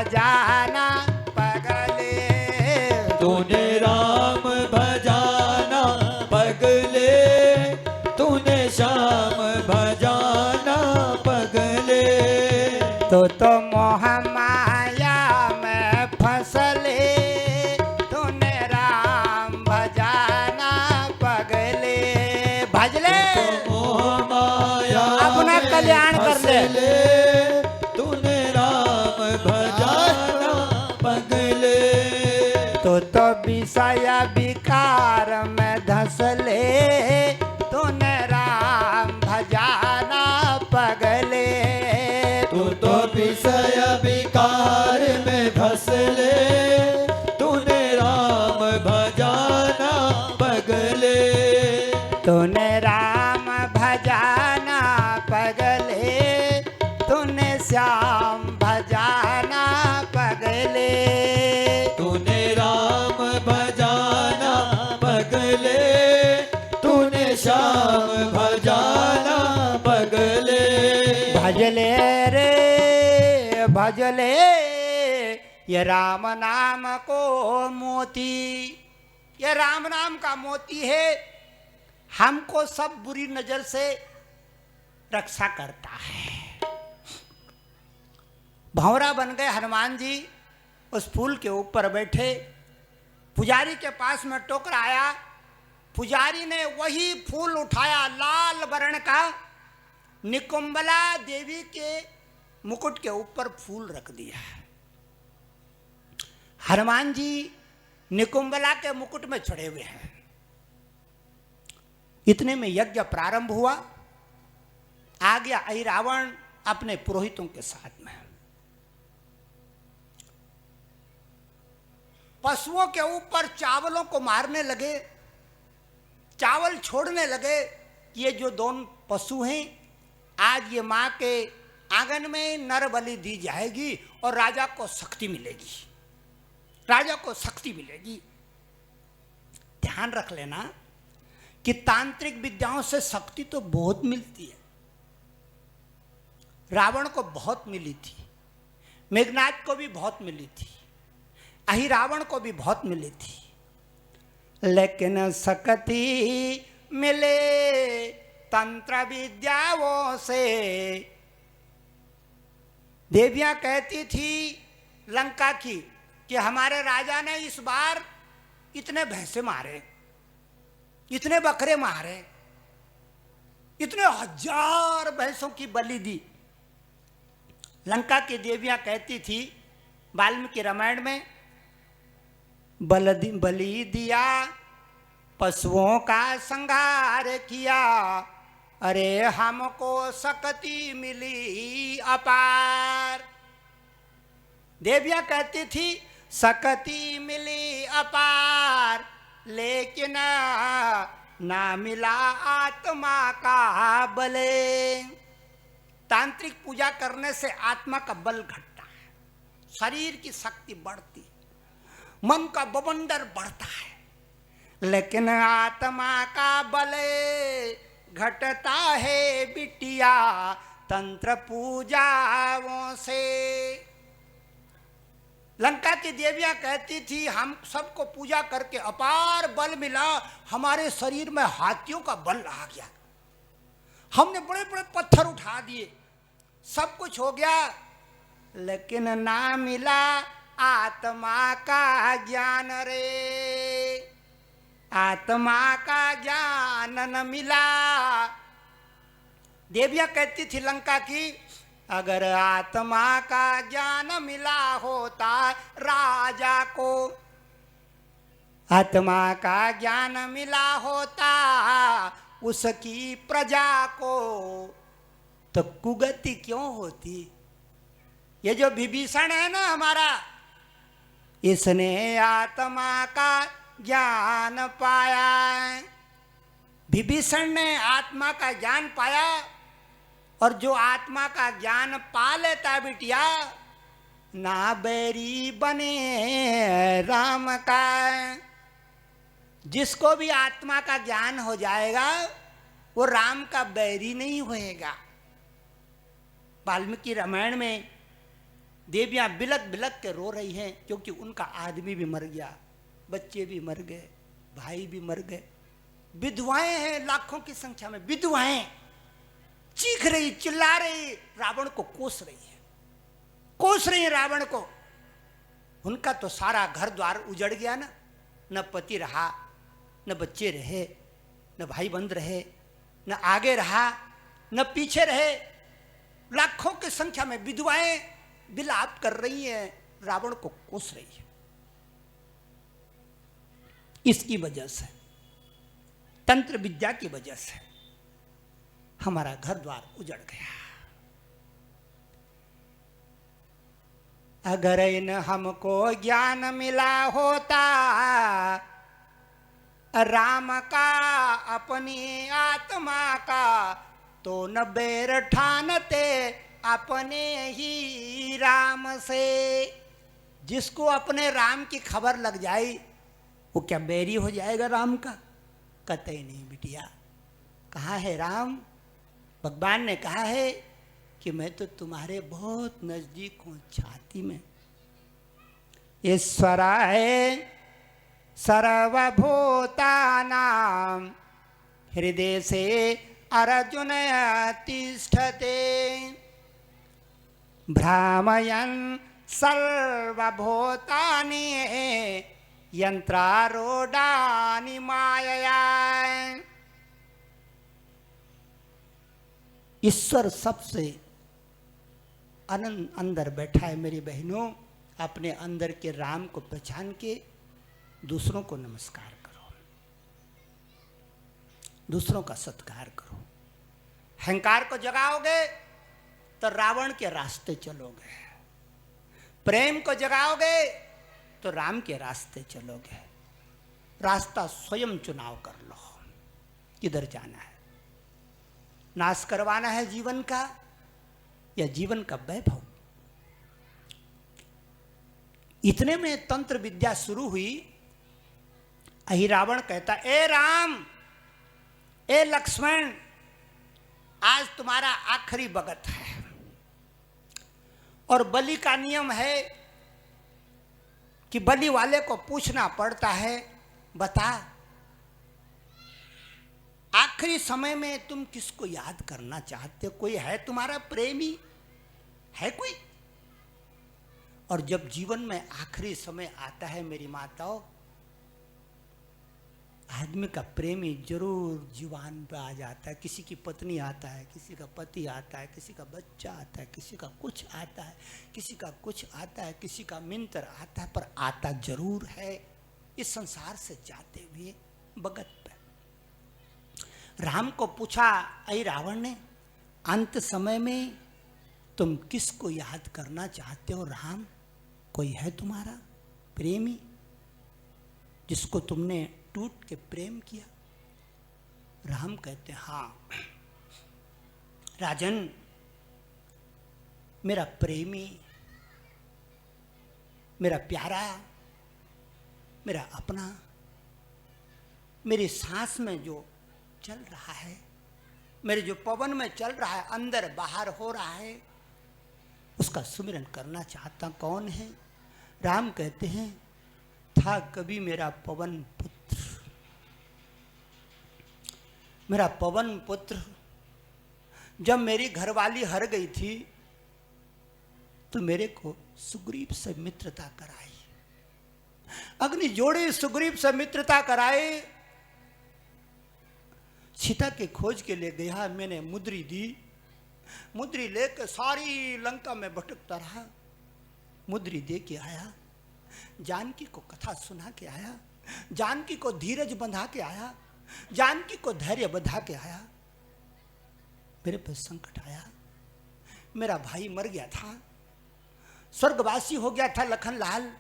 जाना पगले, तूने राम भजाना पगले, तूने श्याम भजाना पगले। तो मोह माया में फसले, तूने राम भजाना पगले। भजले मोह माया अपना कल्याण कर ले। तूने राम भजाना पगले। तो विषय विकार में धसले, तूने राम भजाना पगले। तू तो विषय विकार में फसले, तूने राम भजाना पगले। तूने राम भजाना पगले, तूने श्याम भजाना पगले। तूने राम भजाना पगले, तूने श्याम भजाना पगले। भजले रे भजले, ये राम नाम को मोती, ये राम नाम का मोती है, हमको सब बुरी नजर से रक्षा करता है। भंवरा बन गए हनुमान जी, उस फूल के ऊपर बैठे। पुजारी के पास में टोकरा आया, पुजारी ने वही फूल उठाया, लाल वर्ण का, निकुंबला देवी के मुकुट के ऊपर फूल रख दिया। हनुमान जी निकुंबला के मुकुट में चढ़े हुए हैं। इतने में यज्ञ प्रारंभ हुआ। आ गया अहिरावण अपने पुरोहितों के साथ में। पशुओं के ऊपर चावलों को मारने लगे, चावल छोड़ने लगे। ये जो दोनों पशु हैं, आज ये मां के आंगन में नर बलि दी जाएगी और राजा को शक्ति मिलेगी, राजा को शक्ति मिलेगी। ध्यान रख लेना कि तांत्रिक विद्याओं से शक्ति तो बहुत मिलती है। रावण को बहुत मिली थी, मेघनाद को भी बहुत मिली थी, अहिरावण को भी बहुत मिली थी, लेकिन शक्ति मिले तंत्र विद्याओं से। देवियां कहती थी लंका की कि हमारे राजा ने इस बार इतने भैंसे मारे, इतने बकरे मारे, इतने 1000 भैंसों की बलि दी। लंका की देवियां कहती थी वाल्मीकि रामायण में, बलि दिया, पशुओं का संहार किया, अरे हमको शक्ति मिली अपार। देवियां कहती थी शक्ति मिली अपार, लेकिन ना मिला आत्मा का बल। तांत्रिक पूजा करने से आत्मा का बल घटता है, शरीर की शक्ति बढ़ती, मन का बवंडर बढ़ता है, लेकिन आत्मा का बल घटता है बिटिया तंत्र पूजाओं से। लंका की देवियां कहती थी हम सबको पूजा करके अपार बल मिला, हमारे शरीर में हाथियों का बल आ गया, हमने बड़े बड़े पत्थर उठा दिए, सब कुछ हो गया, लेकिन ना मिला आत्मा का ज्ञान रे, आत्मा का ज्ञान न मिला। देवियां कहती थी लंका की, अगर आत्मा का ज्ञान मिला होता राजा को, आत्मा का ज्ञान मिला होता उसकी प्रजा को, तो कुगति क्यों होती। ये जो विभीषण है ना हमारा, इसने आत्मा का ज्ञान पाया। विभीषण ने आत्मा का ज्ञान पाया, और जो आत्मा का ज्ञान पा लेता बिटिया, ना बैरी बने राम का। जिसको भी आत्मा का ज्ञान हो जाएगा वो राम का बैरी नहीं होएगा। वाल्मीकि रामायण में देवियां बिलक बिलक के रो रही हैं क्योंकि उनका आदमी भी मर गया, बच्चे भी मर गए, भाई भी मर गए। विधवाएं हैं लाखों की संख्या में, विधवाएं चीख रही, चिल्ला रही, रावण को कोस रही है, कोस रही है रावण को। उनका तो सारा घर द्वार उजड़ गया ना, न पति रहा, न बच्चे रहे, न भाई बंद रहे, न आगे रहा, न पीछे रहे। लाखों की संख्या में विधवाएं विलाप कर रही हैं, रावण को कोस रही है। इसकी वजह से, तंत्र विद्या की वजह से हमारा घर द्वार उजड़ गया। अगर इन हमको ज्ञान मिला होता राम का अपनी आत्मा का, तो न बैर ठानते अपने ही राम से। जिसको अपने राम की खबर लग जाए वो क्या बैरी हो जाएगा राम का? कतई नहीं बिटिया। कहाँ है राम? भगवान ने कहा है कि मैं तो तुम्हारे बहुत नजदीक हूं, छाती में। ईश्वराय सर्वभूतानां हृदय से अर्जुन तिष्ठते, भ्रामयन् सर्वभूतानि यंत्रारूढ़ानि मायया। ईश्वर सबसे अनंत अंदर बैठा है मेरी बहनों। अपने अंदर के राम को पहचान के दूसरों को नमस्कार करो, दूसरों का सत्कार करो। अहंकार को जगाओगे तो रावण के रास्ते चलोगे, प्रेम को जगाओगे तो राम के रास्ते चलोगे। रास्ता स्वयं चुनाव कर लो, किधर जाना है। नाश करवाना है जीवन का या जीवन का वैभव। इतने में तंत्र विद्या शुरू हुई। अहिरावण कहता, ए राम, ए लक्ष्मण, आज तुम्हारा आखिरी वक्त है और बलि का नियम है कि बलि वाले को पूछना पड़ता है, बता आखिरी समय में तुम किसको याद करना चाहते हो? कोई है तुम्हारा प्रेमी? है कोई? और जब जीवन में आखिरी समय आता है मेरी माताओं, आदमी का प्रेमी जरूर जीवन पे आ जाता है। किसी की पत्नी आता है, किसी का पति आता है, किसी का बच्चा आता है, किसी का कुछ आता है, किसी का कुछ आता है, किसी का मित्र आता है, पर आता जरूर है इस संसार से जाते हुए भगत पे। राम को पूछा अहि रावण ने, अंत समय में तुम किसको याद करना चाहते हो? राम, कोई है तुम्हारा प्रेमी जिसको तुमने टूट के प्रेम किया? राम कहते हैं, हाँ राजन, मेरा प्रेमी, मेरा प्यारा, मेरा अपना, मेरी सांस में जो चल रहा है, मेरे जो पवन में चल रहा है, अंदर बाहर हो रहा है, उसका सुमिरन करना चाहता। कौन है? राम कहते हैं, था कभी मेरा पवन पुत्र, मेरा पवन पुत्र। जब मेरी घरवाली हर गई थी तो मेरे को सुग्रीव से मित्रता कराई, अग्नि जोड़े सुग्रीव से मित्रता कराए। सीता के खोज के लिए गया, मैंने मुद्री दी, मुद्री लेकर सारी लंका में भटकता रहा, मुद्री दे के आया, जानकी को कथा सुना के आया, जानकी को धीरज बंधा के आया, जानकी को धैर्य बंधा के आया। मेरे पर संकट आया, मेरा भाई मर गया था, स्वर्गवासी हो गया था लखन लाल,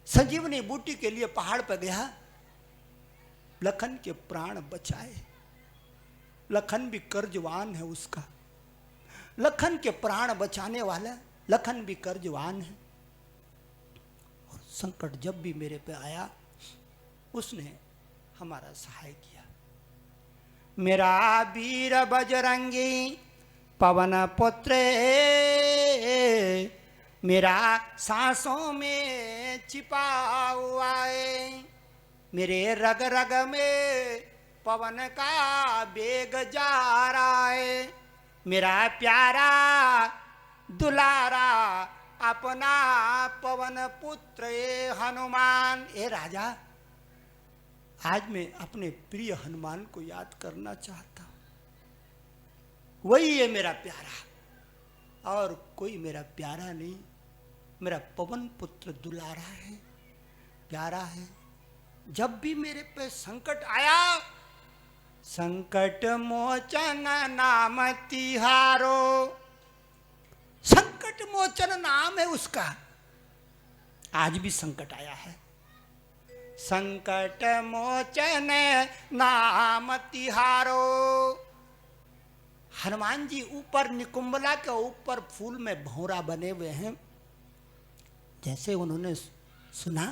संजीवनी बूटी के लिए पहाड़ पर गया, लखन के प्राण बचाए। लखन भी कर्जवान है उसका, लखन के प्राण बचाने वाला लखन भी कर्जवान है। और संकट जब भी मेरे पे आया उसने हमारा सहाय किया। मेरा वीर बजरंगी पवन पुत्र मेरा सांसों में छिपा हुआ है, मेरे रग रग में पवन का बेग जा रहा है, मेरा प्यारा दुलारा अपना पवन पुत्र ए हनुमान। ए राजा, आज मैं अपने प्रिय हनुमान को याद करना चाहता हूं, वही है मेरा प्यारा, और कोई मेरा प्यारा नहीं, मेरा पवन पुत्र दुलारा है, प्यारा है। जब भी मेरे पे संकट आया, संकट मोचन नाम तिहारो, संकट मोचन नाम है उसका। आज भी संकट आया है, संकट मोचन नाम तिहारो। हनुमान जी ऊपर निकुंभला के ऊपर फूल में भौरा बने हुए हैं। जैसे उन्होंने सुना